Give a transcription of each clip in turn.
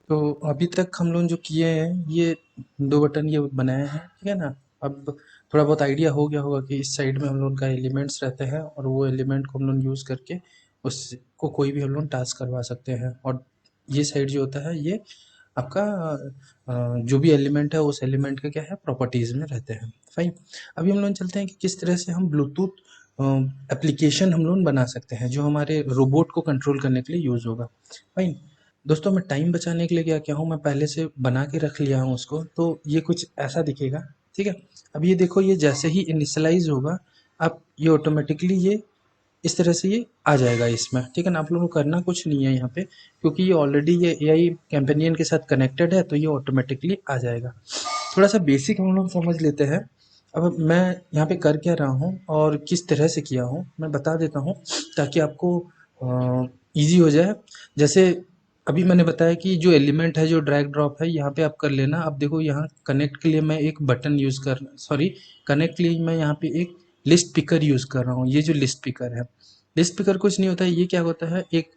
तो अभी तक हम लोग जो किए हैं ये 2 बटन ये बनाए हैं, ठीक है ना? अब थोड़ा बहुत आइडिया हो गया होगा कि इस साइड में हम लोग का एलिमेंट्स रहते हैं और वो एलिमेंट को हम लोग यूज़ करके उसको कोई भी हम लोग टास्क करवा सकते हैं। और ये साइड जो होता है ये आपका जो भी एलिमेंट है उस एलिमेंट का क्या है प्रॉपर्टीज़ में रहते हैं। फाइन। अभी हम लोग चलते हैं कि किस तरह से हम ब्लूटूथ एप्लीकेशन हम लोग बना सकते हैं जो हमारे रोबोट को कंट्रोल करने के लिए यूज़ होगा। फाइन। दोस्तों मैं टाइम बचाने के लिए क्या किया हूँ, मैं पहले से बना के रख लिया हूँ उसको, तो ये कुछ ऐसा दिखेगा। ठीक है। अब ये देखो, ये जैसे ही इनिशियलाइज होगा अब ये ऑटोमेटिकली ये इस तरह से ये आ जाएगा इसमें, ठीक है ना? आप लोगों को करना कुछ नहीं है यहाँ पे, क्योंकि ये ऑलरेडी ये एआई कंपेनियन के साथ कनेक्टेड है, तो ये ऑटोमेटिकली आ जाएगा। थोड़ा सा बेसिक हम लोग समझ लेते हैं। अब मैं यहाँ पे कर क्या रहा हूँ और किस तरह से किया हूँ मैं बता देता हूँ, ताकि आपको ईजी हो जाए। जैसे अभी मैंने बताया कि जो एलिमेंट है जो ड्रैग ड्रॉप है यहाँ पे आप कर लेना। अब देखो यहाँ कनेक्ट के लिए मैं एक बटन यूज़ कर सॉरी कनेक्ट के लिए मैं यहाँ पे एक लिस्ट पिकर यूज़ कर रहा हूँ। ये जो लिस्ट पिकर है, लिस्ट पिकर कुछ नहीं होता है, ये क्या होता है एक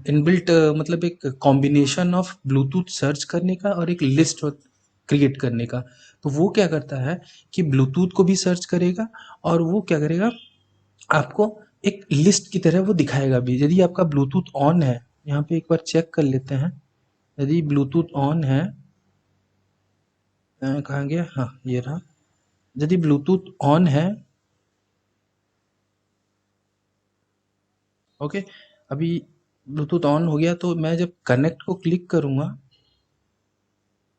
इनबिल्ट मतलब एक कॉम्बिनेशन ऑफ ब्लूटूथ सर्च करने का और एक लिस्ट क्रिएट करने का। तो वो क्या करता है कि ब्लूटूथ को भी सर्च करेगा और वो क्या करेगा आपको एक लिस्ट की तरह वो दिखाएगा भी। यदि आपका ब्लूटूथ ऑन है, यहाँ पे एक बार चेक कर लेते हैं, यदि ब्लूटूथ ऑन है, कहाँ गया, हाँ ये रहा। यदि ब्लूटूथ ऑन है, ओके, अभी ब्लूटूथ ऑन हो गया तो मैं जब कनेक्ट को क्लिक करूँगा,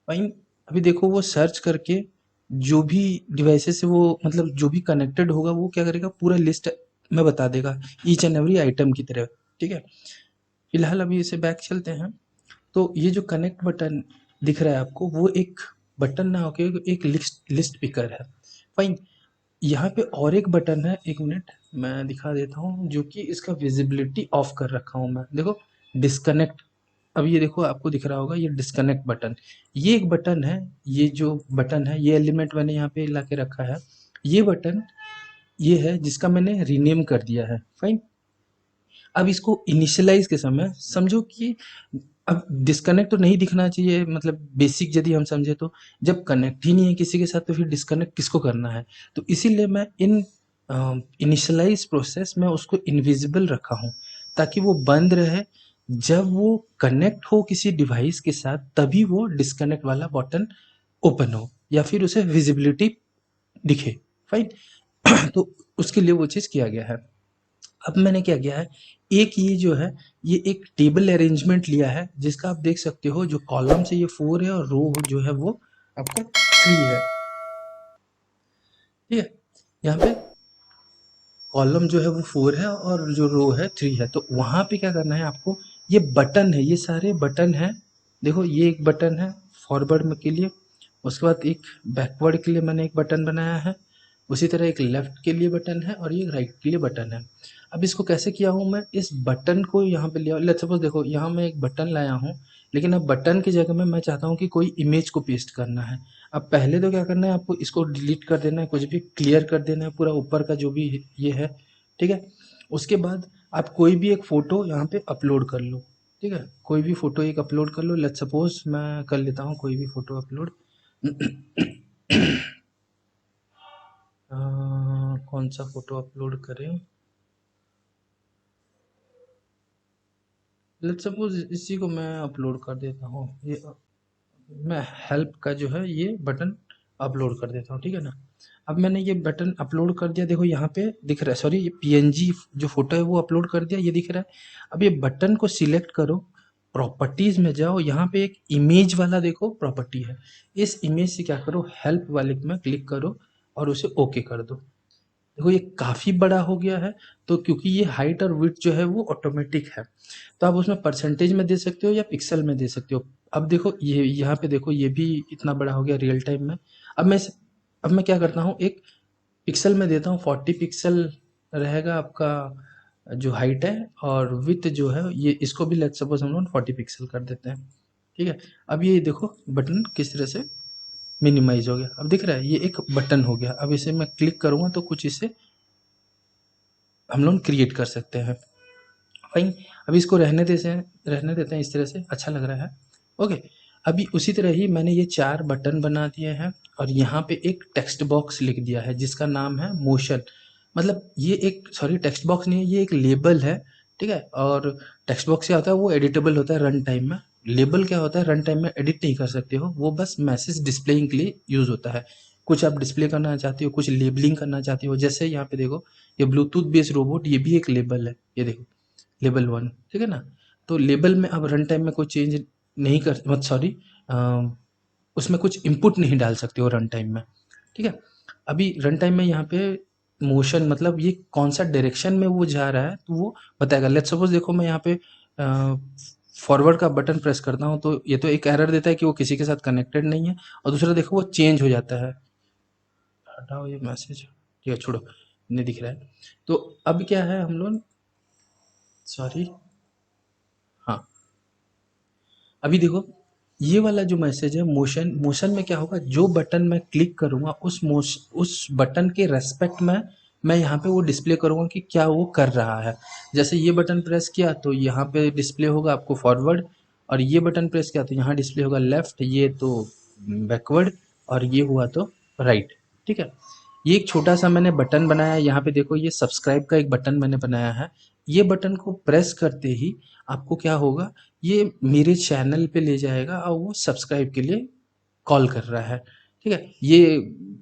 फाइन, अभी देखो वो सर्च करके जो भी डिवाइसेस से वो मतलब जो भी कनेक्टेड होगा वो क्या करेगा पूरा लिस्ट में बता देगा ईच एंड एवरी आइटम की तरह। ठीक है। फिलहाल अभी इसे बैक चलते हैं। तो ये जो कनेक्ट बटन दिख रहा है आपको, वो एक बटन ना होके एक लिस्ट लिस्ट पिकर है। फाइन। यहाँ पे और एक बटन है, एक मिनट मैं दिखा देता हूँ, जो कि इसका विजिबिलिटी ऑफ कर रखा हूँ मैं। देखो, डिस्कनेक्ट। अब ये देखो आपको दिख रहा होगा ये डिस्कनेक्ट बटन। ये एक बटन है, ये जो बटन है ये एलिमेंट मैंने यहाँ पे ला के रखा है। ये बटन ये है जिसका मैंने रीनेम कर दिया है। फाइन। अब इसको इनिशियलाइज के समय समझो कि अब डिस्कनेक्ट तो नहीं दिखना चाहिए, मतलब बेसिक यदि हम समझे तो जब कनेक्ट ही नहीं है किसी के साथ तो फिर डिस्कनेक्ट किसको करना है। तो इसीलिए मैं इन इनिशियलाइज प्रोसेस में उसको इनविजिबल रखा हूँ, ताकि वो बंद रहे। जब वो कनेक्ट हो किसी डिवाइस के साथ तभी वो डिस्कनेक्ट वाला बटन ओपन हो या फिर उसे विजिबिलिटी दिखे। फाइन। तो उसके लिए वो चीज़ किया गया है। अब मैंने क्या किया है, एक ये जो है ये एक टेबल अरेंजमेंट लिया है, जिसका आप देख सकते हो जो कॉलम से ये 4 है और रो जो है वो आपका 3 है। ठीक है। यहाँ पे कॉलम जो है वो 4 है और जो रो है 3 है। तो वहाँ पे क्या करना है आपको, ये बटन है, ये सारे बटन है। देखो ये एक बटन है फॉरवर्ड में के लिए, उसके बाद एक बैकवर्ड के लिए मैंने एक बटन बनाया है, उसी तरह एक लेफ्ट के लिए बटन है और ये राइट के लिए बटन है। अब इसको कैसे किया हूँ मैं, इस बटन को यहाँ पे लिया, लेट्स सपोज देखो यहाँ मैं एक बटन लाया हूँ, लेकिन अब बटन की जगह में मैं चाहता हूँ कि कोई इमेज को पेस्ट करना है। अब पहले तो क्या करना है आपको, इसको डिलीट कर देना है, कुछ भी क्लियर कर देना है पूरा ऊपर का जो भी ये है। ठीक है। उसके बाद आप कोई भी एक फ़ोटो यहाँ पे अपलोड कर लो। ठीक है, कोई भी फ़ोटो एक अपलोड कर लो। लेट्स सपोज मैं कर लेता हूँ कोई भी फ़ोटो अपलोड। कौन सा फ़ोटो अपलोड करें, लेट्स सपोज इसी को मैं अपलोड कर देता हूँ। ये मैं हेल्प का जो है ये बटन अपलोड कर देता हूँ, ठीक है ना? अब मैंने ये बटन अपलोड कर दिया, देखो यहाँ पे दिख रहा है, सॉरी ये पीएनजी जो फोटो है वो अपलोड कर दिया, ये दिख रहा है। अब ये बटन को सिलेक्ट करो, प्रॉपर्टीज में जाओ, यहाँ पे एक इमेज वाला देखो प्रॉपर्टी है, इस इमेज से क्या करो हेल्प वाले में क्लिक करो और उसे ओके कर दो। देखो ये काफ़ी बड़ा हो गया है, तो क्योंकि ये हाइट और विड्थ जो है वो ऑटोमेटिक है, तो आप उसमें परसेंटेज में दे सकते हो या पिक्सल में दे सकते हो। अब देखो ये यहाँ पे देखो ये भी इतना बड़ा हो गया रियल टाइम में। अब मैं अब मैं क्या करता हूँ, एक पिक्सल में देता हूँ, 40 पिक्सल रहेगा आपका जो हाइट है, और विथ जो है ये इसको भी लेट्स सपोज हम लोग 40 पिक्सल कर देते हैं। ठीक है। अब ये देखो बटन किस तरह से मिनिमाइज हो गया, अब दिख रहा है ये एक बटन हो गया। अब इसे मैं क्लिक करूँगा तो कुछ इसे हम लोग क्रिएट कर सकते हैं। फाइन। अभी इसको रहने देते हैं इस तरह से, अच्छा लग रहा है। ओके। अभी उसी तरह ही मैंने ये 4 बटन बना दिए हैं और यहाँ पे एक टेक्स्ट बॉक्स लिख दिया है जिसका नाम है मोशन। मतलब ये एक, सॉरी टेक्स्ट बॉक्स नहीं है, ये एक लेबल है, ठीक है। और टेक्स्ट बॉक्स क्या होता है, वो एडिटेबल होता है रन टाइम में। लेबल क्या होता है, रन टाइम में एडिट नहीं कर सकते हो, वो बस मैसेज डिस्प्लेइंग के लिए यूज होता है। कुछ आप डिस्प्ले करना चाहते हो, कुछ लेबलिंग करना चाहते हो, जैसे यहाँ पे देखो ये ब्लूटूथ बेस्ड रोबोट, ये भी एक लेबल है, ये देखो लेबल 1, ठीक है ना। तो लेबल में अब रन टाइम में कोई चेंज नहीं कर, मत सॉरी, उसमें कुछ इनपुट नहीं डाल सकते हो रन टाइम में, ठीक है। अभी रन टाइम में यहाँ पे मोशन मतलब ये कौन सा डायरेक्शन में वो जा रहा है तो वो बताएगा। लेट्स सपोज देखो मैं यहाँ पे फॉरवर्ड का बटन प्रेस करता हूँ तो ये तो एक एरर देता है कि वो किसी के साथ कनेक्टेड नहीं है, और दूसरा देखो वो चेंज हो जाता है। हटाओ ये मैसेज, ठीक है छोड़ो, नहीं दिख रहा है। तो अब क्या है हम लोग, सॉरी, हाँ, अभी देखो ये वाला जो मैसेज है मोशन, मोशन में क्या होगा, जो बटन मैं क्लिक करूंगा उस बटन के रेस्पेक्ट में मैं यहाँ पे वो डिस्प्ले करूंगा कि क्या वो कर रहा है। जैसे ये बटन प्रेस किया तो यहाँ पे डिस्प्ले होगा आपको फॉरवर्ड, और ये बटन प्रेस किया तो यहाँ डिस्प्ले होगा लेफ्ट, ये तो बैकवर्ड, और ये हुआ तो राइट, ठीक है। ये एक छोटा सा मैंने बटन बनाया है, यहाँ पे देखो ये सब्सक्राइब का एक बटन मैंने बनाया है। ये बटन को प्रेस करते ही आपको क्या होगा, ये मेरे चैनल पे ले जाएगा और वो सब्सक्राइब के लिए कॉल कर रहा है, ठीक है। ये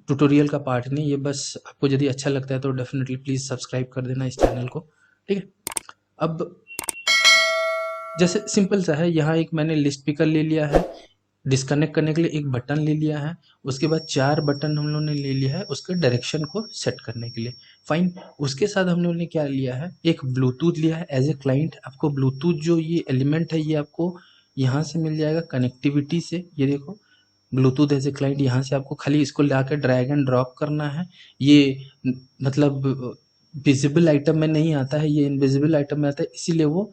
ट्यूटोरियल का पार्ट नहीं, ये बस आपको यदि अच्छा लगता है तो डेफिनेटली प्लीज़ सब्सक्राइब कर देना इस चैनल को, ठीक है। अब जैसे सिंपल सा है, यहाँ एक मैंने लिस्ट पिकर ले लिया है, डिस्कनेक्ट करने के लिए एक बटन ले लिया है, उसके बाद 4 बटन हम लोगों ने ले लिया है उसके डायरेक्शन को सेट करने के लिए, फाइन। उसके साथ हम लोगों ने क्या लिया है, एक ब्लूटूथ लिया है एज ए क्लाइंट। आपको ब्लूटूथ जो ये एलिमेंट है ये आपको यहाँ से मिल जाएगा कनेक्टिविटी से, ये देखो ब्लूटूथ एज ए क्लाइंट, यहाँ से आपको खाली इसको ला कर ड्रैग एंड ड्रॉप करना है। ये मतलब विजिबल आइटम में नहीं आता है, ये इनविजिबल आइटम में आता है, इसीलिए वो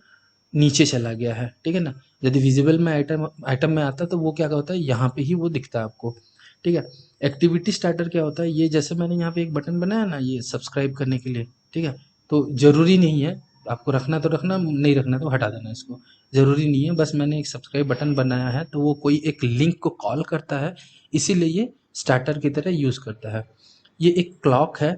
नीचे चला गया है, ठीक है ना। यदि विजिबल में आइटम आइटम में आता तो वो क्या होता है, यहाँ पे ही वो दिखता है आपको, ठीक है। एक्टिविटी स्टार्टर क्या होता है, ये जैसे मैंने यहाँ पे एक बटन बनाया ना ये सब्सक्राइब करने के लिए, ठीक है। तो जरूरी नहीं है, आपको रखना तो रखना, नहीं रखना तो हटा देना इसको, जरूरी नहीं है। बस मैंने एक सब्सक्राइब बटन बनाया है तो वो कोई एक लिंक को कॉल करता है, इसीलिए ये स्टार्टर की तरह यूज करता है। ये एक क्लॉक है,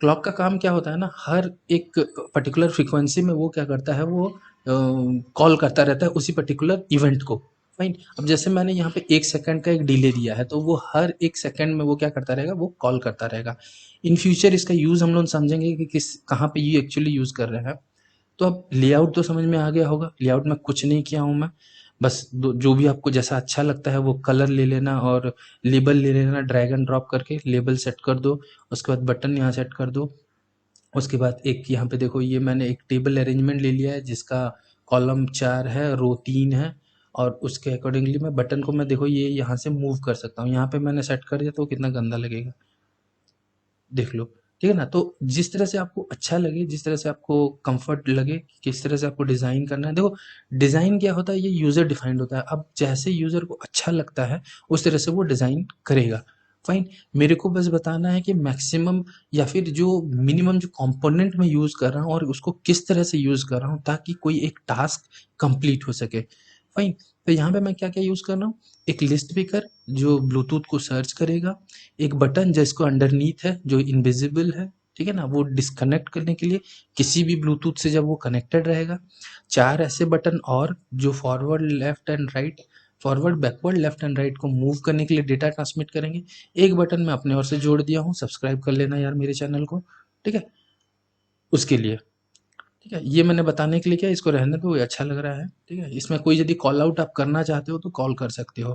क्लॉक का काम क्या होता है ना, हर एक पर्टिकुलर फ्रीक्वेंसी में वो क्या करता है, वो कॉल करता रहता है उसी पर्टिकुलर इवेंट को, फाइन। अब जैसे मैंने यहाँ पे 1 सेकंड का एक डिले दिया है तो वो हर 1 सेकंड में वो क्या करता रहेगा, वो कॉल करता रहेगा। इन फ्यूचर इसका यूज़ हम लोग समझेंगे कि किस कहाँ पे ये एक्चुअली यूज़ कर रहे हैं। तो अब लेआउट तो समझ में आ गया होगा, लेआउट में कुछ नहीं किया हूँ मैं, बस जो भी आपको जैसा अच्छा लगता है वो कलर ले लेना और लेबल ले लेना, ड्रैग एंड ड्रॉप करके लेबल सेट कर दो, उसके बाद बटन यहाँ सेट कर दो। उसके बाद एक यहाँ पे देखो ये मैंने एक टेबल अरेंजमेंट ले लिया है जिसका कॉलम 4 है, रो 3 है, और उसके अकॉर्डिंगली मैं बटन को मैं देखो ये यहाँ से मूव कर सकता हूँ, यहाँ पे मैंने सेट कर दिया तो कितना गंदा लगेगा, देख लो, ठीक है ना। तो जिस तरह से आपको अच्छा लगे, जिस तरह से आपको कंफर्ट लगे, किस तरह से आपको डिज़ाइन करना है, देखो डिज़ाइन क्या होता है, ये यूज़र डिफाइंड होता है। अब जैसे यूज़र को अच्छा लगता है उस तरह से वो डिज़ाइन करेगा, फाइन। मेरे को बस बताना है कि मैक्सिमम या फिर जो मिनिमम जो कंपोनेंट मैं यूज़ कर रहा हूँ और उसको किस तरह से यूज़ कर रहा हूँ ताकि कोई एक टास्क कंप्लीट हो सके, फाइन। तो यहाँ पे मैं क्या क्या यूज़ कर रहा हूँ, एक लिस्ट पिकर जो ब्लूटूथ को सर्च करेगा, एक बटन जिसको अंडरनीथ है जो इनविजिबल है, ठीक है ना, वो डिस्कनेक्ट करने के लिए किसी भी ब्लूटूथ से जब वो कनेक्टेड रहेगा। 4 ऐसे बटन और जो forward left and right, forward backward left and right को मूव करने के लिए डेटा ट्रांसमिट करेंगे। एक बटन मैं अपने ओर से जोड़ दिया हूँ, सब्सक्राइब कर लेना यार मेरे चैनल को, ठीक है, उसके लिए, ठीक है। ये मैंने बताने के लिए क्या, इसको रहने दो, ये अच्छा लग रहा है, ठीक है। इसमें कोई यदि कॉल आउट आप करना चाहते हो तो कॉल कर सकते हो,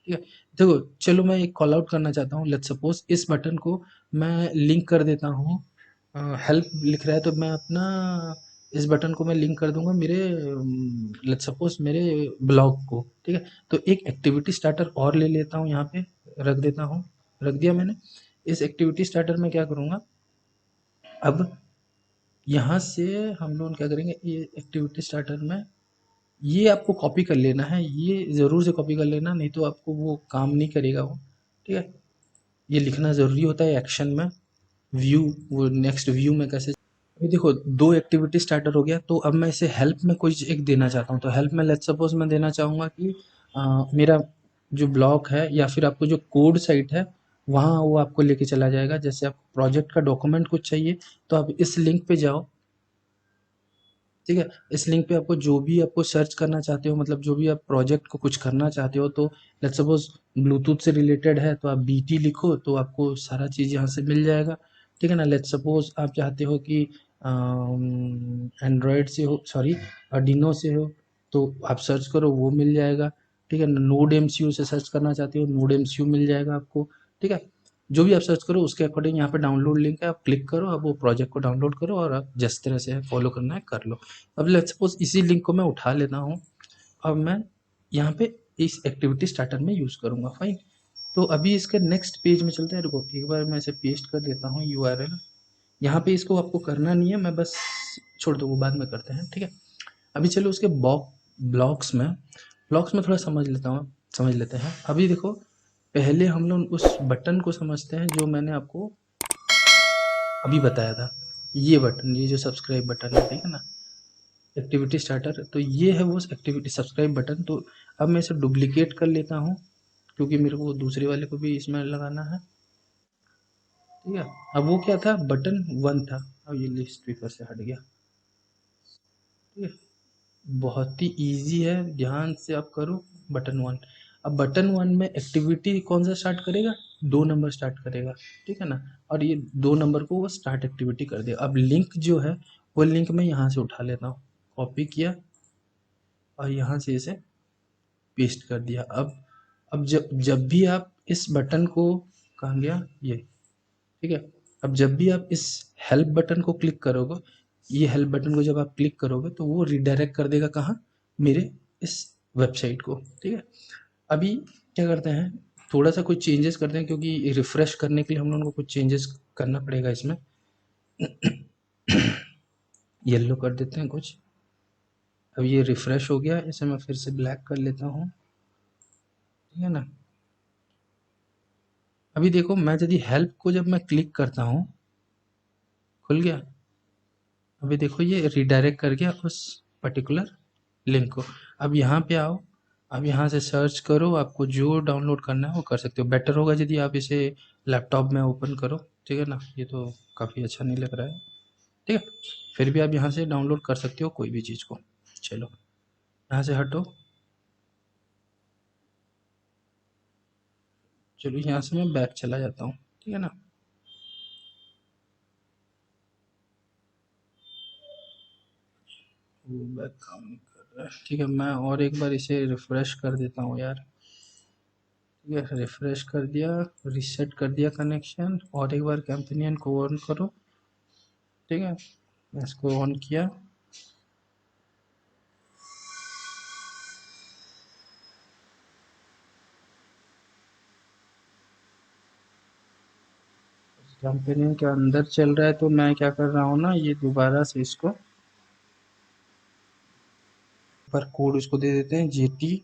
ठीक है। देखो चलो मैं एक कॉल आउट करना चाहता हूँ, लेट्स सपोज इस बटन को मैं लिंक कर देता हूँ, हेल्प लिख रहा है तो मैं अपना इस बटन को मैं लिंक कर दूंगा मेरे लेट्स सपोज मेरे ब्लॉग को, ठीक है। तो एक एक्टिविटी स्टार्टर और ले लेता हूँ, यहाँ पे रख देता हूँ, रख दिया मैंने। इस एक्टिविटी स्टार्टर में क्या करूँगा, अब यहाँ से हम लोग क्या करेंगे, ये एक्टिविटी स्टार्टर में ये आपको कॉपी कर लेना है, ये ज़रूर से कॉपी कर लेना, नहीं तो आपको वो काम नहीं करेगा वो, ठीक है। ये लिखना ज़रूरी होता है एक्शन में, व्यू, वो नेक्स्ट व्यू में कैसे। अभी देखो 2 एक्टिविटी स्टार्टर हो गया, तो अब मैं इसे हेल्प में कोई एक देना चाहता हूँ, तो हेल्प में लेट्स सपोज मैं देना चाहूँगा कि मेरा जो ब्लॉग है या फिर आपको जो कोड साइट है वहाँ वो आपको लेके चला जाएगा। जैसे आपको प्रोजेक्ट का डॉक्यूमेंट कुछ चाहिए तो आप इस लिंक पे जाओ, ठीक है। इस लिंक पे आपको जो भी आपको सर्च करना चाहते हो, मतलब जो भी आप प्रोजेक्ट को कुछ करना चाहते हो, तो लेट्स सपोज ब्लूटूथ से रिलेटेड है तो आप बीटी लिखो तो आपको सारा चीज़ यहाँ से मिल जाएगा, ठीक है ना। लेट्स सपोज आप चाहते हो कि एंड्रॉयड से हो, सॉरी अर्डिनो से हो, तो आप सर्च करो वो मिल जाएगा, ठीक है ना। नोड एमसीयू से सर्च करना चाहते हो, नोड एमसीयू मिल जाएगा आपको, ठीक है। जो भी आप सर्च करो उसके अकॉर्डिंग यहाँ पे डाउनलोड लिंक है, आप क्लिक करो, आप वो प्रोजेक्ट को डाउनलोड करो और आप जिस तरह से फॉलो करना है कर लो। अब लेट्स सपोज इसी लिंक को मैं उठा लेता हूँ, अब मैं यहाँ पे इस एक्टिविटी स्टार्टर में यूज़ करूँगा, फाइन। तो अभी इसके नेक्स्ट पेज में चलते हैं, रुको एक बार मैं इसे पेस्ट कर देता हूँ यूआरएल। यहाँ पे इसको आपको करना नहीं है, मैं बस छोड़ दो, वो बाद में करते हैं, ठीक है। अभी चलो उसके ब्लॉक्स में थोड़ा समझ लेते हैं। अभी देखो पहले हम लोग उस बटन को समझते हैं जो मैंने आपको अभी बताया था, ये बटन, ये जो सब्सक्राइब बटन है, ठीक है ना, एक्टिविटी स्टार्टर। तो ये है वो एक्टिविटी सब्सक्राइब बटन। तो अब मैं इसे डुप्लीकेट कर लेता हूँ क्योंकि मेरे को दूसरे वाले को भी इसमें लगाना है, ठीक है। अब वो क्या था, बटन 1 था, अब ये लिस्ट पेपर से हट गया, ठीक है। बहुत ही ईजी है, ध्यान से आप करो। बटन 1, अब बटन 1 में एक्टिविटी कौन सा स्टार्ट करेगा, 2 नंबर स्टार्ट करेगा, ठीक है ना। और ये 2 नंबर को वो स्टार्ट एक्टिविटी कर देगा। अब लिंक जो है वो लिंक मैं यहाँ से उठा लेता हूँ, कॉपी किया और यहाँ से इसे पेस्ट कर दिया। अब जब जब भी आप इस बटन को, कहाँ गया ये, ठीक है। अब जब भी आप इस हेल्प बटन को क्लिक करोगे, ये हेल्प बटन को जब आप क्लिक करोगे तो वो रिडायरेक्ट कर देगा कहाँ, मेरे इस वेबसाइट को, ठीक है। अभी क्या करते हैं, थोड़ा सा कुछ चेंजेस करते हैं क्योंकि रिफ्रेश करने के लिए हम लोगों को कुछ चेंजेस करना पड़ेगा इसमें। येलो कर देते हैं कुछ। अब ये रिफ्रेश हो गया, इसे मैं फिर से ब्लैक कर लेता हूँ, ठीक है ना। अभी देखो मैं यदि हेल्प को जब मैं क्लिक करता हूँ, खुल गया। अभी देखो ये रिडायरेक्ट कर गया उस पर्टिकुलर लिंक को। अब यहाँ पे आओ, अब यहाँ से सर्च करो, आपको जो डाउनलोड करना है वो कर सकते हो। बेटर होगा यदि आप इसे लैपटॉप में ओपन करो, ठीक है ना। ये तो काफ़ी अच्छा नहीं लग रहा है, ठीक है। फिर भी आप यहाँ से डाउनलोड कर सकते हो कोई भी चीज़ को। चलो यहाँ से हटो, चलो यहाँ से मैं बैक चला जाता हूँ, ठीक है ना। वो बैक काम नहीं कर रहा है, ठीक है। मैं और एक बार इसे रिफ्रेश कर देता हूँ यार, ठीक है। रिफ्रेश कर दिया, रीसेट कर दिया कनेक्शन, और एक बार कैंपेनियन को ऑन करो, ठीक है। इसको ऑन किया, कैंपेनियन के अंदर चल रहा है। तो मैं क्या कर रहा हूँ ना, ये दोबारा से इसको पर कोड उसको दे देते हैं JTKFQE,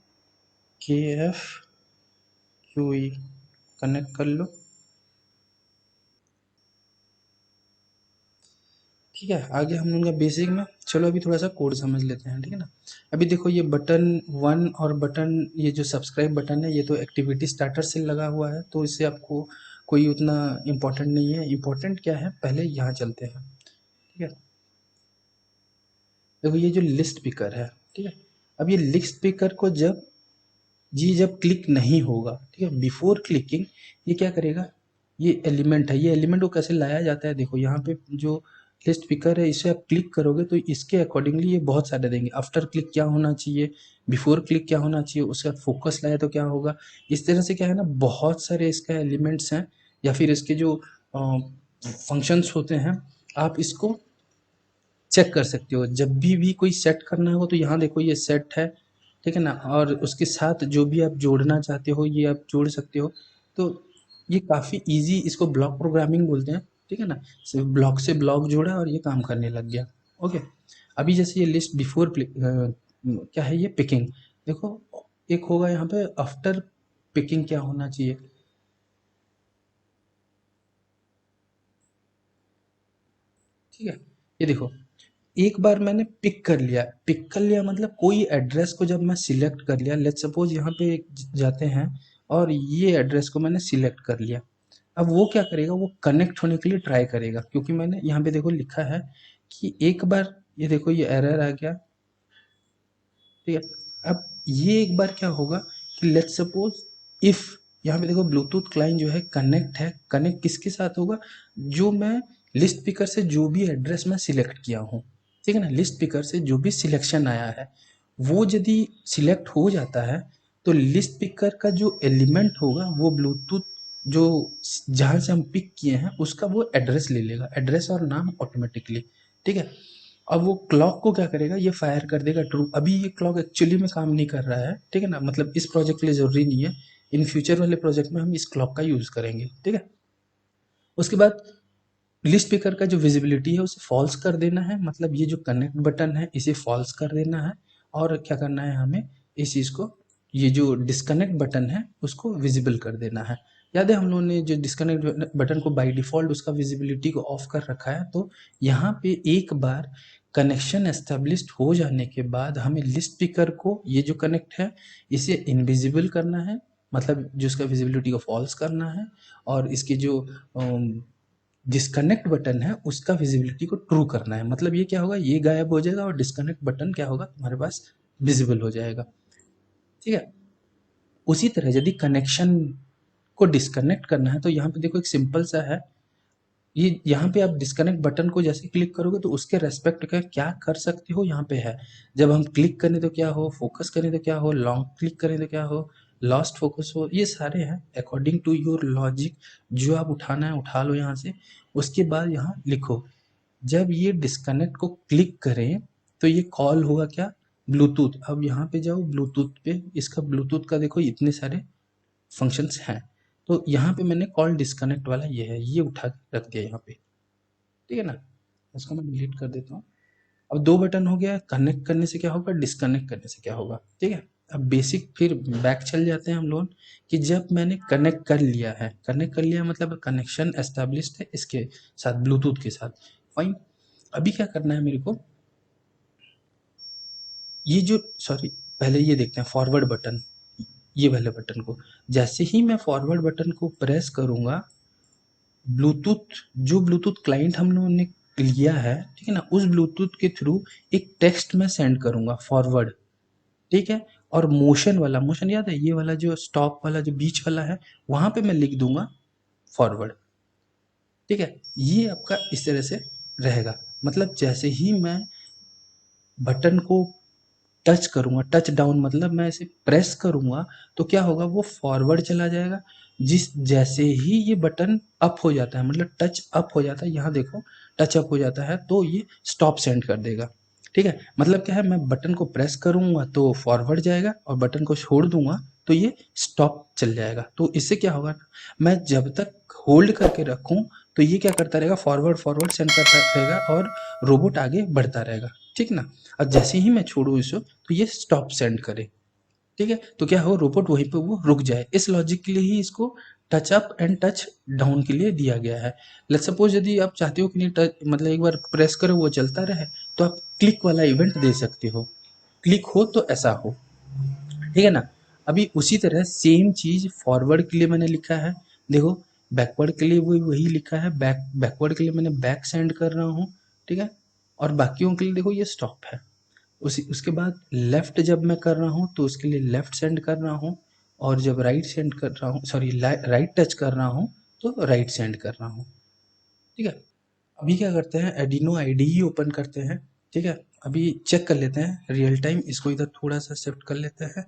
कनेक्ट कर लो, ठीक है। आगे हम लोग का बेसिक में, चलो अभी थोड़ा सा कोड समझ लेते हैं, ठीक है ना। अभी देखो ये बटन 1 और बटन, ये जो सब्सक्राइब बटन है ये तो एक्टिविटी स्टार्टर से लगा हुआ है, तो इससे आपको कोई उतना इम्पोर्टेंट नहीं है। इम्पोर्टेंट क्या है, पहले यहाँ चलते हैं, ठीक है। देखो ये जो लिस्ट पिकर है, ठीक है। अब ये लिस्ट पिकर को जब क्लिक नहीं होगा, ठीक है, बिफोर क्लिकिंग ये क्या करेगा, ये एलिमेंट है, ये एलिमेंट को कैसे लाया जाता है, देखो यहाँ पे जो लिस्ट पिकर है इसे आप क्लिक करोगे तो इसके अकॉर्डिंगली ये बहुत सारे देंगे। आफ्टर क्लिक क्या होना चाहिए, बिफोर क्लिक क्या होना चाहिए, उसका फोकस लाया तो क्या होगा। इस तरह से क्या है ना, बहुत सारे इसका एलिमेंट्स हैं या फिर इसके जो फंक्शंस होते हैं, आप इसको चेक कर सकते हो। जब भी कोई सेट करना हो तो यहाँ देखो ये सेट है, ठीक है ना। और उसके साथ जो भी आप जोड़ना चाहते हो ये आप जोड़ सकते हो। तो ये काफ़ी इजी, इसको ब्लॉक प्रोग्रामिंग बोलते हैं, ठीक है ना। सिर्फ ब्लॉक से ब्लॉक जोड़ा और ये काम करने लग गया, ओके। अभी जैसे ये लिस्ट बिफोर क्या है, ये पिकिंग, देखो एक होगा यहाँ पे आफ्टर पिकिंग क्या होना चाहिए, ठीक है। ये देखो एक बार मैंने पिक कर लिया मतलब कोई एड्रेस को जब मैं सिलेक्ट कर लिया, लेट्स सपोज यहाँ पे जाते हैं और ये एड्रेस को मैंने सिलेक्ट कर लिया। अब वो क्या करेगा, वो कनेक्ट होने के लिए ट्राई करेगा, क्योंकि मैंने यहाँ पे देखो लिखा है कि एक बार, ये देखो ये एरर आ गया, ठीक है। अब ये एक बार क्या होगा कि लेट्स सपोज इफ, यहाँ पे देखो ब्लूटूथ क्लाइंट जो है कनेक्ट है, कनेक्ट किसके साथ होगा, जो मैं लिस्ट पिकर से जो भी एड्रेस मैं सिलेक्ट किया हूँ, ठीक है ना, लिस्ट पिकर से जो भी सिलेक्शन आया है वो यदि सिलेक्ट हो जाता है तो लिस्ट पिकर का जो एलिमेंट होगा वो ब्लूटूथ जो जहाँ से हम पिक किए हैं उसका वो एड्रेस ले लेगा, एड्रेस और नाम ऑटोमेटिकली, ठीक है। अब वो क्लॉक को क्या करेगा, ये फायर कर देगा ट्रू। अभी ये क्लॉक एक्चुअली में काम नहीं कर रहा है, ठीक है ना, मतलब इस प्रोजेक्ट के लिए जरूरी नहीं है, इन फ्यूचर वाले प्रोजेक्ट में हम इस क्लॉक का यूज करेंगे, ठीक है। उसके बाद लिस्ट पिकर का जो विजिबिलिटी है उसे फॉल्स कर देना है, मतलब ये जो कनेक्ट बटन है इसे फॉल्स कर देना है। और क्या करना है हमें, इस चीज़ को, ये जो डिस्कनेक्ट बटन है उसको विजिबल कर देना है। याद है हम लोगों ने जो डिस्कनेक्ट बटन को बाय डिफ़ॉल्ट उसका विजिबिलिटी को ऑफ कर रखा है, तो यहाँ पे एक बार कनेक्शन एस्टेब्लिश्ड हो जाने के बाद हमें लिस्ट पिकर को, ये जो कनेक्ट है इसे इनविजिबल करना है, मतलब जो उसका विजिबिलिटी को फॉल्स करना है। और इसके जो डिस्कनेक्ट बटन है उसका विजिबिलिटी को ट्रू करना है, मतलब ये क्या होगा, ये गायब हो जाएगा और डिस्कनेक्ट बटन क्या होगा तुम्हारे पास विजिबल हो जाएगा, ठीक है। उसी तरह यदि कनेक्शन को डिस्कनेक्ट करना है तो यहाँ पे देखो एक सिंपल सा है, ये यहाँ पे आप डिस्कनेक्ट बटन को जैसे क्लिक करोगे तो उसके रेस्पेक्ट का क्या कर सकते हो यहाँ पे है। जब हम क्लिक करें तो क्या हो, फोकस करें तो क्या हो, लॉन्ग क्लिक करें तो क्या हो, लॉस्ट फोकस हो, ये सारे हैं अकॉर्डिंग टू योर लॉजिक। जो आप उठाना है उठा लो यहाँ से। उसके बाद यहाँ लिखो, जब ये डिस्कनेक्ट को क्लिक करें तो ये कॉल होगा क्या, ब्लूटूथ। अब यहाँ पे जाओ ब्लूटूथ पे, इसका ब्लूटूथ का देखो इतने सारे फंक्शंस हैं, तो यहाँ पे मैंने कॉल डिस्कनेक्ट वाला ये है, ये उठा के रख दिया यहाँ पे, ठीक है ना। इसको मैं डिलीट कर देता हूँ। अब दो बटन हो गया, कनेक्ट करने से क्या होगा, डिस्कनेक्ट करने से क्या होगा, ठीक है। अब बेसिक फिर बैक चल जाते हैं हम लोग कि जब मैंने कनेक्ट कर लिया है, कनेक्ट कर लिया मतलब कनेक्शन एस्टेब्लिश्ड है इसके साथ, ब्लूटूथ के साथ, फाइन। अभी क्या करना है मेरे को, ये जो, सॉरी, पहले ये देखते हैं फॉरवर्ड बटन, ये वाले बटन को, जैसे ही मैं फॉरवर्ड बटन को प्रेस करूंगा, ब्लूटूथ, जो ब्लूटूथ क्लाइंट हम लोगों ने लिया है, ठीक है ना, उस ब्लूटूथ के थ्रू एक टेक्स्ट मैं सेंड करूंगा फॉरवर्ड, ठीक है। और मोशन वाला, मोशन याद है, ये वाला जो स्टॉप वाला जो बीच वाला है, वहां पे मैं लिख दूंगा फॉरवर्ड, ठीक है। ये आपका इस तरह से रहेगा, मतलब जैसे ही मैं बटन को टच करूंगा, टच डाउन मतलब मैं इसे प्रेस करूंगा तो क्या होगा, वो फॉरवर्ड चला जाएगा। जिस जैसे ही ये बटन अप हो जाता है, मतलब टच अप हो जाता है, यहाँ देखो टच अप हो जाता है तो ये स्टॉप सेंड कर देगा, ठीक है। मतलब क्या है, मैं बटन को प्रेस करूंगा तो फॉरवर्ड जाएगा और बटन को छोड़ दूंगा तो ये स्टॉप चल जाएगा। तो इससे क्या होगा, मैं जब तक होल्ड करके रखूं तो ये क्या करता रहेगा, फॉरवर्ड फॉरवर्ड सेंड करता रहेगा और रोबोट आगे बढ़ता रहेगा, ठीक ना। और जैसे ही मैं छोड़ू इसको तो ये स्टॉप सेंड करे, ठीक है। तो क्या हो, रोबोट वहीं पे वो रुक जाए। इस लॉजिक के लिए ही इसको touch up and touch down के लिए दिया गया है। लेट्स सपोज यदि आप चाहते हो कि नहीं टच, मतलब एक बार प्रेस करो वो चलता रहे, तो आप क्लिक वाला इवेंट दे सकते हो, क्लिक हो तो ऐसा हो, ठीक है ना। अभी उसी तरह सेम चीज फॉरवर्ड के लिए मैंने लिखा है, देखो बैकवर्ड के लिए वही वही लिखा है, बैकवर्ड के लिए मैंने बैक सेंड कर रहा हूँ, ठीक है। और बाकियों के लिए देखो ये स्टॉप है। उसी उसके बाद लेफ्ट जब मैं कर रहा हूँ तो उसके लिए लेफ्ट सेंड कर रहा हूँ, और जब राइट सेंड कर रहा हूँ, सॉरी राइट टच कर रहा हूँ तो राइट सेंड कर रहा हूँ, ठीक है। अभी क्या करते हैं, एडिनो आईडीई ओपन करते हैं, ठीक है। अभी चेक कर लेते हैं रियल टाइम, इसको इधर थोड़ा सा शिफ्ट कर लेते हैं,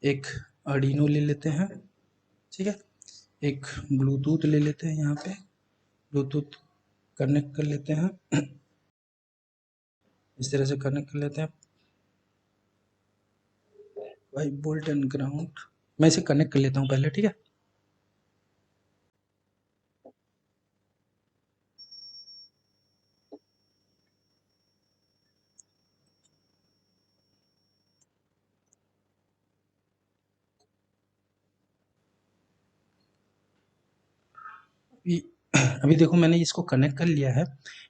एक आर्डिनो ले लेते हैं, ठीक है। एक ब्लूटूथ ले लेते हैं, यहाँ पे ब्लूटूथ कनेक्ट कर लेते हैं, इस तरह से कनेक्ट कर लेते हैं भाई, बोल्ट एंड ग्राउंड। मैं इसे कनेक्ट कर लेता हूँ पहले, ठीक है। अभी देखो मैंने इसको कनेक्ट कर लिया है,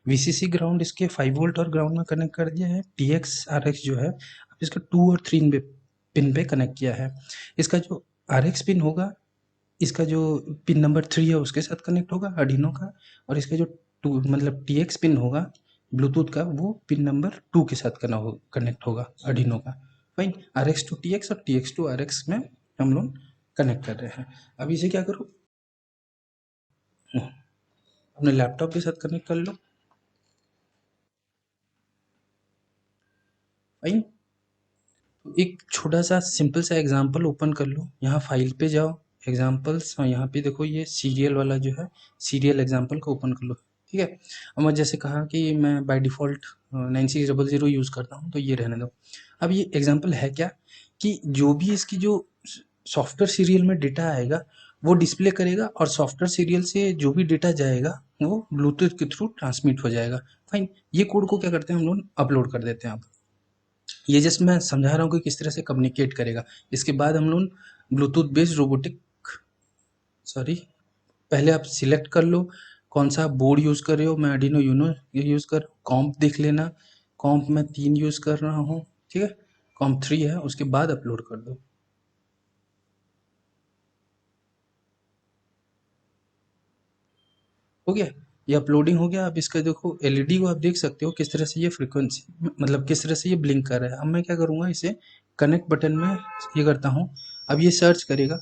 वीसीसी ग्राउंड इसके 5 वोल्ट और ग्राउंड में कनेक्ट कर दिया है, टीएक्स आरएक्स जो है अब इसका 2 और 3 पिन पे कनेक्ट किया है। इसका जो आरएक्स पिन होगा, इसका जो पिन नंबर 3 है उसके साथ कनेक्ट होगा आर्डिनो का, और इसका जो 2 मतलब टीएक्स पिन होगा ब्लूटूथ का, वो पिन नंबर 2 के साथ कनेक्ट होगा आर्डिनो का। फाइन, आरएक्स टू टीएक्स और टीएक्स टू आरएक्स में हम लोग कनेक्ट कर रहे हैं। अब इसे क्या करो, अपने लैपटॉप के साथ कनेक्ट कर लो। फाइन, तो एक छोटा सा सिंपल सा एग्जांपल ओपन कर लो, यहाँ फाइल पे जाओ, एग्जांपल्स, और यहाँ पे देखो ये सीरियल वाला जो है सीरियल एग्जांपल को ओपन कर लो। ठीक है, अब मैं जैसे कहा कि मैं बाय डिफ़ॉल्ट 9600 यूज़ करता हूँ, तो ये रहने दो। अब ये एग्जांपल है क्या कि जो भी इसकी जो सॉफ्टवेयर सीरियल में डेटा आएगा वो डिस्प्ले करेगा, और सॉफ्टवेयर सीरियल से जो भी डेटा जाएगा वो ब्लूटूथ के थ्रू ट्रांसमिट हो जाएगा। फाइन, ये कोड को क्या करते हैं हम लोग अपलोड कर देते हैं। अब ये जस्ट मैं समझा रहा हूँ कि किस तरह से कम्युनिकेट करेगा। इसके बाद हम लोग ब्लूटूथ बेस्ड रोबोटिक, सॉरी, पहले आप सिलेक्ट कर लो कौन सा बोर्ड यूज़ कर रहे हो। मैं आर्डिनो यूनो यूज़ कर, कॉम्प देख लेना, कॉम्प मैं 3 यूज़ कर रहा हूँ। ठीक है, कॉम्प 3 है, उसके बाद अपलोड कर दो। हो गया, ये अपलोडिंग हो गया। अब इसका देखो एलईडी को आप देख सकते हो किस तरह से ये फ्रीक्वेंसी, मतलब किस तरह से ये ब्लिंक कर रहा है। अब मैं क्या करूँगा, इसे कनेक्ट बटन में ये करता हूँ। अब ये सर्च करेगा,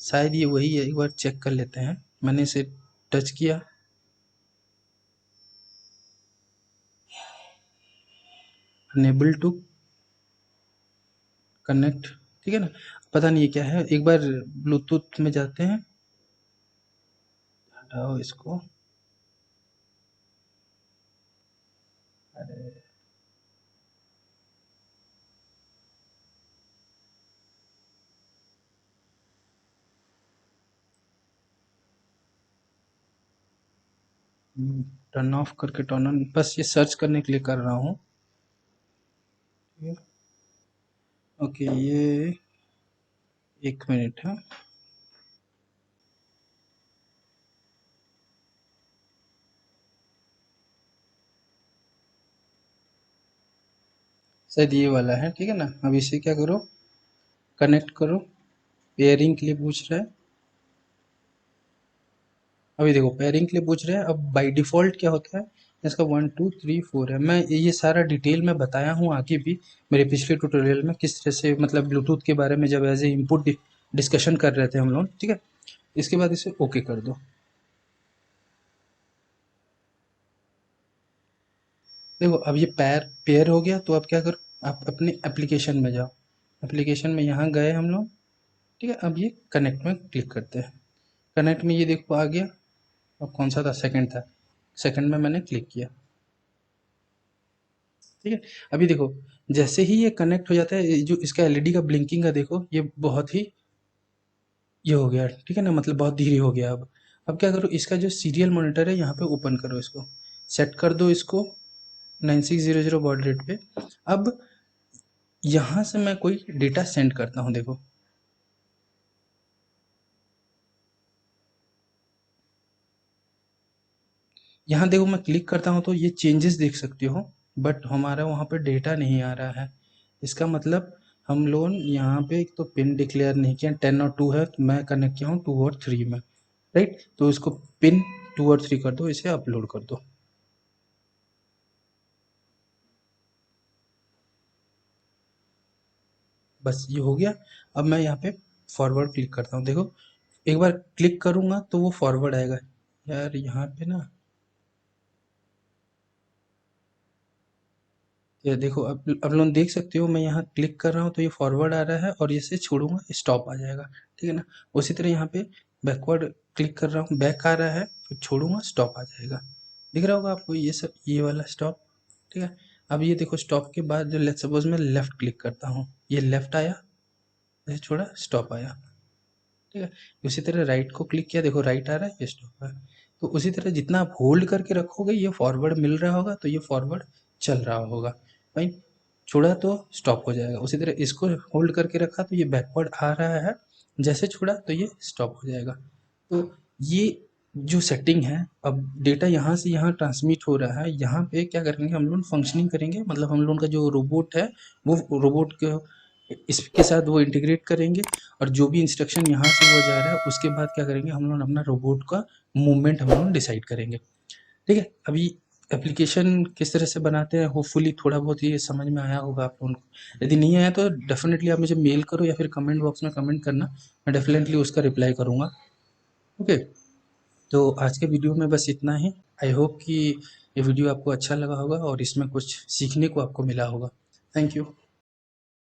शायद ये वही है, एक बार चेक कर लेते हैं। मैंने इसे टच किया, अनेबल टू कनेक्ट, ठीक है ना। पता नहीं ये क्या है, एक बार ब्लूटूथ में जाते हैं, हटाओ इसको। अरे टर्न ऑफ करके टर्न ऑन, बस ये सर्च करने के लिए कर रहा हूँ। ओके, ये 1 मिनट है। शायद ये वाला है, ठीक है ना। अब इसे क्या करो, कनेक्ट करो, पेयरिंग के लिए पूछ रहा है। अभी देखो पेयरिंग के लिए पूछ रहे हैं। अब बाय डिफ़ॉल्ट क्या होता है, इसका 1 2 3 4 है। मैं ये सारा डिटेल में बताया हूँ आगे भी मेरे पिछले ट्यूटोरियल में, किस तरह से मतलब ब्लूटूथ के बारे में जब एज ए इनपुट डिस्कशन कर रहे थे हम लोग। ठीक है, इसके बाद इसे ओके कर दो। देखो अब ये पैर पेयर हो गया, तो अब क्या करो, आप अपने एप्लीकेशन में जाओ। एप्लीकेशन में यहाँ गए हम लोग, ठीक है। अब ये कनेक्ट में क्लिक करते हैं। कनेक्ट में ये देखो आ गया। अब कौन सा था, सेकंड था, सेकंड में मैंने क्लिक किया। ठीक है, अभी देखो जैसे ही ये कनेक्ट हो जाता है, ये जो इसका एलईडी का ब्लिंकिंग का देखो, ये बहुत ही ये हो गया, ठीक है ना, मतलब बहुत धीरे हो गया। अब क्या करो, इसका जो सीरियल मॉनिटर है यहाँ पे ओपन करो, इसको सेट कर दो, इसको 9600 बॉड रेट पे। अब यहाँ से मैं कोई डेटा सेंड करता हूँ, देखो यहाँ देखो मैं क्लिक करता हूँ तो ये चेंजेस देख सकते हो, बट हमारा वहाँ पे डेटा नहीं आ रहा है। इसका मतलब हम लोग यहाँ पे एक तो पिन डिक्लेयर नहीं किया, 10 और 2 है, तो मैं कनेक्ट किया हूँ 2 और 3 में, राइट। तो इसको पिन 2 और 3 कर दो, इसे अपलोड कर दो। बस ये हो गया। अब मैं यहाँ पे फॉरवर्ड क्लिक करता हूँ, देखो एक बार क्लिक करूँगा तो वो फॉरवर्ड आएगा। यार यहाँ पे ना, ये देखो अब लोग देख सकते हो, मैं यहाँ क्लिक कर रहा हूँ तो ये फॉरवर्ड आ रहा है, और इसे छोड़ूंगा स्टॉप आ जाएगा, ठीक है ना। उसी तरह यहाँ पे बैकवर्ड क्लिक कर रहा हूँ, बैक आ रहा है, फिर छोड़ूंगा स्टॉप आ जाएगा। दिख रहा होगा आपको ये सब, ये वाला स्टॉप, ठीक है। अब ये देखो स्टॉप के बाद जो लेट्स सपोज मैं लेफ्ट क्लिक करता हूँ, ये लेफ्ट आया, ये छोड़ा स्टॉप आया, ठीक है। उसी तरह राइट को क्लिक किया, देखो राइट आ रहा है, ये स्टॉप है। तो उसी तरह जितना आप होल्ड करके रखोगे ये फॉरवर्ड मिल रहा होगा, तो ये फॉरवर्ड चल रहा होगा भाई। छोड़ा तो स्टॉप हो जाएगा। उसी तरह इसको होल्ड करके रखा तो ये बैकवर्ड आ रहा है, जैसे छोड़ा तो ये स्टॉप हो जाएगा। तो ये जो सेटिंग है, अब डेटा यहाँ से यहाँ ट्रांसमिट हो रहा है, यहाँ पे क्या करेंगे हम लोग फंक्शनिंग करेंगे, मतलब हम लोग का जो रोबोट है वो रोबोट के इसके साथ वो इंटीग्रेट करेंगे, और जो भी इंस्ट्रक्शन यहाँ से हुआ जा रहा है उसके बाद क्या करेंगे हम लोग अपना रोबोट का मूवमेंट हम लोग डिसाइड करेंगे। ठीक है, अभी एप्लीकेशन किस तरह से बनाते हैं होपफुली थोड़ा बहुत ये समझ में आया होगा आप लोगों को। यदि नहीं आया तो डेफिनेटली आप मुझे मेल करो या फिर कमेंट बॉक्स में कमेंट करना, मैं डेफिनेटली उसका रिप्लाई करूँगा। ओके, तो आज के वीडियो में बस इतना ही। आई होप कि ये वीडियो आपको अच्छा लगा होगा और इसमें कुछ सीखने को आपको मिला होगा। Thank you.